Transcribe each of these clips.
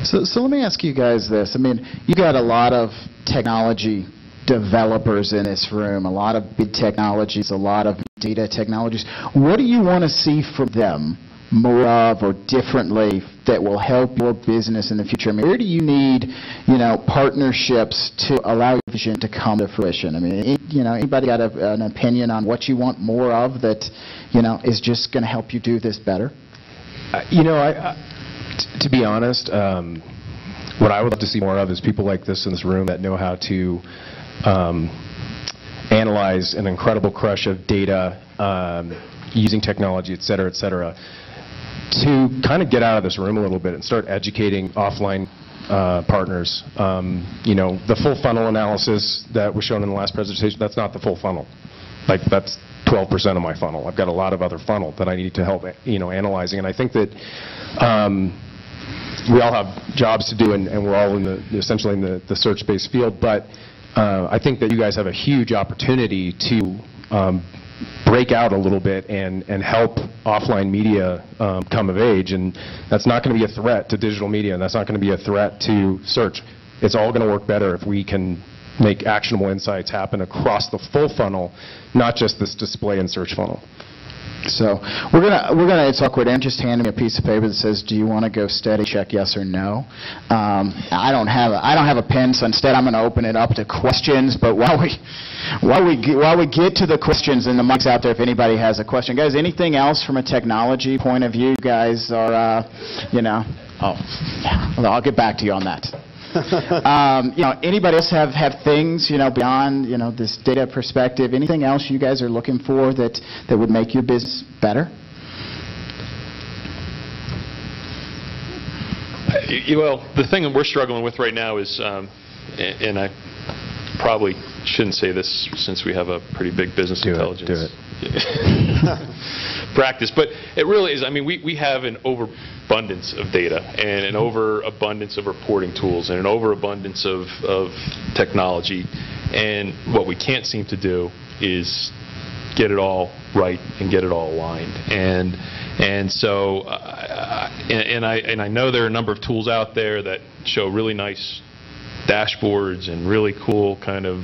So let me ask you guys this. I mean, you got a lot of technology developers in this room, a lot of big technologies, a lot of data technologies. What do you want to see from them more of or differently that will help your business in the future? I mean, where do you need, partnerships to allow your vision to come to fruition? I mean, anybody got an opinion on what you want more of that, is just going to help you do this better? To be honest, what I would love to see more of is people like this in this room that know how to analyze an incredible crush of data using technology, et cetera, to kind of get out of this room a little bit and start educating offline partners. The full funnel analysis that was shown in the last presentation, that's not the full funnel. Like, that's 12% of my funnel. I've got a lot of other funnel that I need to help, analyzing. And I think that we all have jobs to do, and we're all essentially in the search-based field. But I think that you guys have a huge opportunity to break out a little bit and help offline media come of age. And that's not going to be a threat to digital media, and that's not going to be a threat to search. It's all going to work better if we can make actionable insights happen across the full funnel, not just this display and search funnel. So we're gonna. It's awkward. Ann just handed me a piece of paper that says, "Do you want to go steady? Check yes or no." I don't have a pen, so instead I'm going to open it up to questions. But while we get to the questions, and the mic's out there if anybody has a question, guys. Anything else from a technology point of view? You guys are, Well, I'll get back to you on that. Anybody else have things, beyond, this data perspective? Anything else you guys are looking for that would make your business better? Well, the thing that we're struggling with right now is, and I probably shouldn't say this since we have a pretty big business intelligence practice, but it really is. I mean, we have an overabundance of data and an overabundance of reporting tools and an overabundance of technology, and what we can't seem to do is get it all right and get it all aligned. And so I know there are a number of tools out there that show really nice dashboards and really cool kind of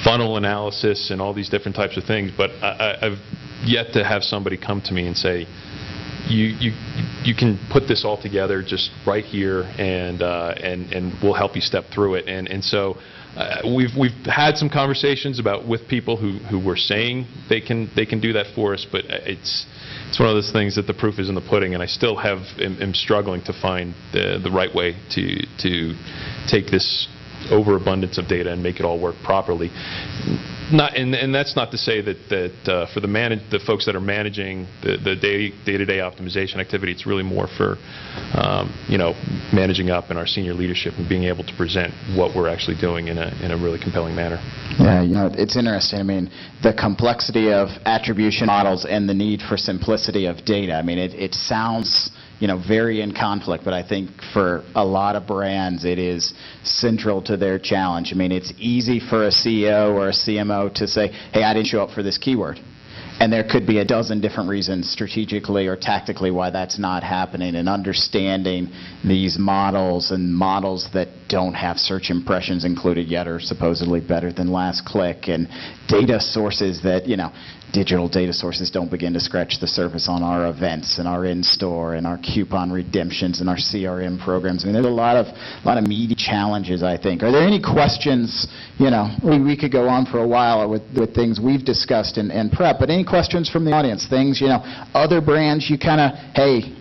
funnel analysis and all these different types of things, but I've yet to have somebody come to me and say, you can put this all together just right here, and we'll help you step through it. And so we've had some conversations with people who were saying they can do that for us, but it's one of those things that the proof is in the pudding, and I still am struggling to find the right way to take this overabundance of data and make it all work properly. And that's not to say that for the folks that are managing the day-to-day optimization activity, it's really more for managing up and our senior leadership and being able to present what we're actually doing in a really compelling manner. Yeah, it's interesting. I mean, the complexity of attribution models and the need for simplicity of data. I mean, it sounds very in conflict, but I think for a lot of brands it is central to their challenge. I mean, it's easy for a CEO or a CMO to say, hey, I didn't show up for this keyword. And there could be a dozen different reasons strategically or tactically why that's not happening, and understanding these models and models that don't have search impressions included yet are supposedly better than last click, and data sources that, digital data sources don't begin to scratch the surface on our events and our in-store and our coupon redemptions and our CRM programs. I mean, there's a lot of meaty challenges, I think. Are there any questions? We could go on for a while with things we've discussed and prep, but any questions from the audience? Things, other brands you kind of, hey,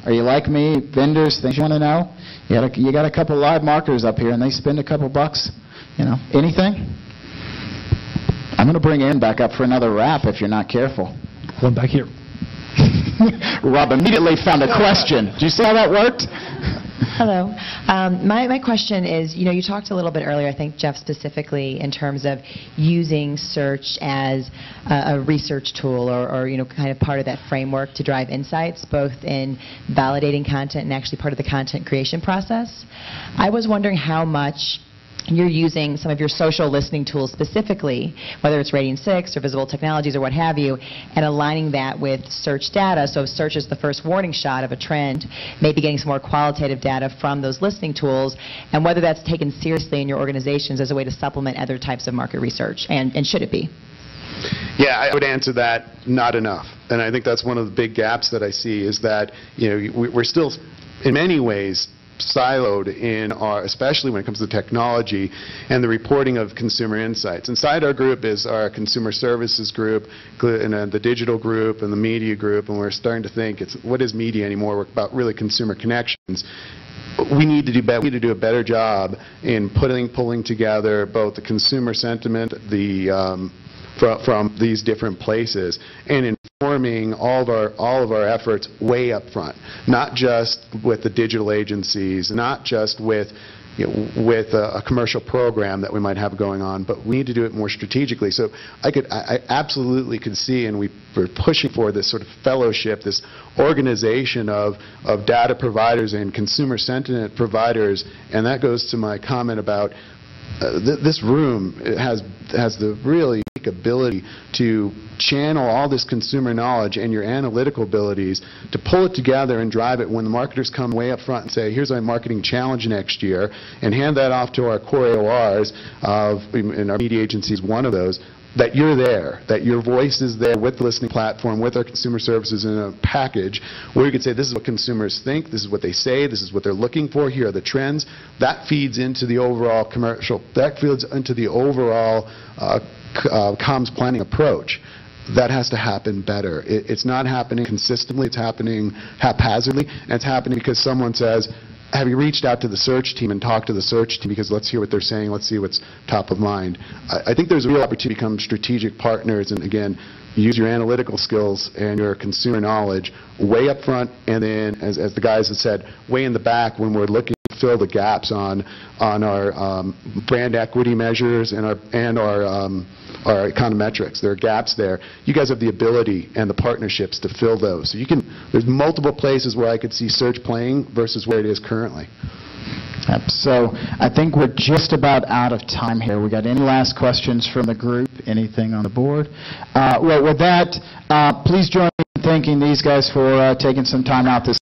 are you like me? Vendors, things you want to know? You got a couple live marketers up here and they spend a couple bucks. Anything? I'm going to bring Ann back up for another wrap if you're not careful. One back here. Rob immediately found a question. Did you see how that worked? Hello. My question is, you talked a little bit earlier, I think, Jeff, specifically in terms of using search as a research tool or kind of part of that framework to drive insights, both in validating content and actually part of the content creation process. I was wondering how much you're using some of your social listening tools specifically, whether it's Rating 6 or Visible Technologies or what have you, and aligning that with search data. So if search is the first warning shot of a trend, maybe getting some more qualitative data from those listening tools, and whether that's taken seriously in your organizations as a way to supplement other types of market research, and should it be? Yeah, I would answer that not enough. And I think that's one of the big gaps that I see is that, we're still, in many ways, siloed in our, especially when it comes to technology and the reporting of consumer insights. Inside our group is our consumer services group, and the digital group, and the media group, and we're starting to think, what is media anymore? We're about really consumer connections. We need to do better. We need to do a better job in pulling together both the consumer sentiment, from these different places, and informing all of our efforts way up front, not just with the digital agencies, not just with a commercial program that we might have going on, but we need to do it more strategically. So I absolutely could see, and we're pushing for this sort of fellowship, this organization of data providers and consumer sentiment providers, and that goes to my comment about this room has the really unique ability to channel all this consumer knowledge and your analytical abilities to pull it together and drive it when the marketers come way up front and say, here's my marketing challenge next year, and hand that off to our core AORs, and our media agency is one of those, that you're there, that your voice is there with the listening platform, with our consumer services in a package, where you could say, this is what consumers think, this is what they say, this is what they're looking for, here are the trends. That feeds into the overall commercial, that feeds into the overall comms planning approach. That has to happen better. It's not happening consistently, it's happening haphazardly, and it's happening because someone says, have you reached out to the search team and talked to the search team, because let's hear what they're saying, let's see what's top of mind. I think there's a real opportunity to become strategic partners and, again, use your analytical skills and your consumer knowledge way up front, and then, as the guys have said, way in the back when we're looking to fill the gaps on our brand equity measures and our econometrics. There are gaps there. You guys have the ability and the partnerships to fill those. So there's multiple places where I could see search playing versus where it is currently. So I think we're just about out of time here. We got any last questions from the group? Anything on the board? Well, with that, please join me in thanking these guys for taking some time out this